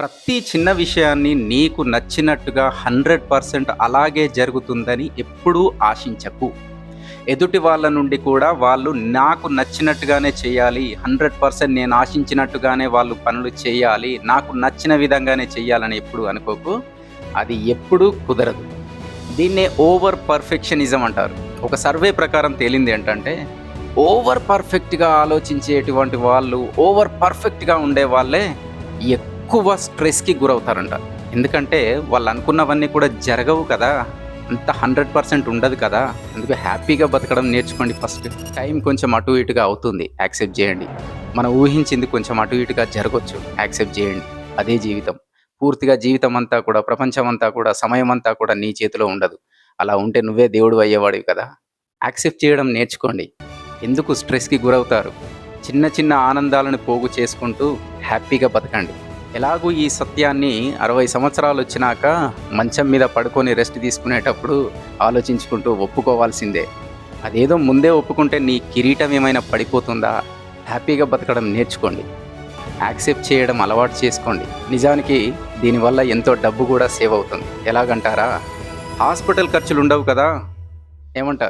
ప్రతి చిన్న విషయాన్ని నీకు నచ్చినట్టుగా 100% అలాగే జరుగుతుందని ఎప్పుడూ ఆశించకు. ఎదుటి వాళ్ళ నుండి కూడా వాళ్ళు నాకు నచ్చినట్టుగానే చేయాలి, 100% నేను ఆశించినట్టుగానే వాళ్ళు పనులు చేయాలి, నాకు నచ్చిన విధంగానే చేయాలని ఎప్పుడు అనుకోకు. అది ఎప్పుడూ కుదరదు. దీన్నే ఓవర్ పర్ఫెక్షనిజం అంటారు. ఒక సర్వే ప్రకారం తేలింది ఏంటంటే, ఓవర్ పర్ఫెక్ట్‌గా ఆలోచించేటువంటి వాళ్ళు, ఓవర్ పర్ఫెక్ట్‌గా ఉండే వాళ్ళే ఎక్కువ స్ట్రెస్‌కి గురవుతారంట. ఎందుకంటే వాళ్ళు అనుకున్నవన్నీ కూడా జరగవు కదా! అంత 100% ఉండదు కదా! అందుకే హ్యాపీగా బతకడం నేర్చుకోండి ఫస్ట్. టైం కొంచెం అటు ఇటుగా అవుతుంది, యాక్సెప్ట్ చేయండి. మనం ఊహించింది కొంచెం అటు ఇటుగా జరగొచ్చు, యాక్సెప్ట్ చేయండి. అదే జీవితం. పూర్తిగా జీవితం అంతా కూడా, ప్రపంచం అంతా కూడా, సమయం అంతా కూడా నీ చేతిలో ఉండదు. అలా ఉంటే నువ్వే దేవుడివి అయ్యేవాడివి కదా! యాక్సెప్ట్ చేయడం నేర్చుకోండి. ఎందుకు స్ట్రెస్‌కి గురవుతారు? చిన్న చిన్న ఆనందాలను పోగు చేసుకుంటూ హ్యాపీగా బతకండి. ఎలాగూ ఈ సత్యాన్ని 60 సంవత్సరాలొచ్చినాక మంచం మీద పడుకొని రెస్ట్ తీసుకునేటప్పుడు ఆలోచించుకుంటూ ఒప్పుకోవాల్సిందే. అదేదో ముందే ఒప్పుకుంటే నీ కిరీటం ఏమైనా పడిపోతుందా? హ్యాపీగా బతకడం నేర్చుకోండి. యాక్సెప్ట్ చేయడం అలవాటు చేసుకోండి. నిజానికి దీనివల్ల ఎంతో డబ్బు కూడా సేవ్ అవుతుంది. ఎలాగంటారా? హాస్పిటల్ ఖర్చులుండవు కదా! ఏమంటారు?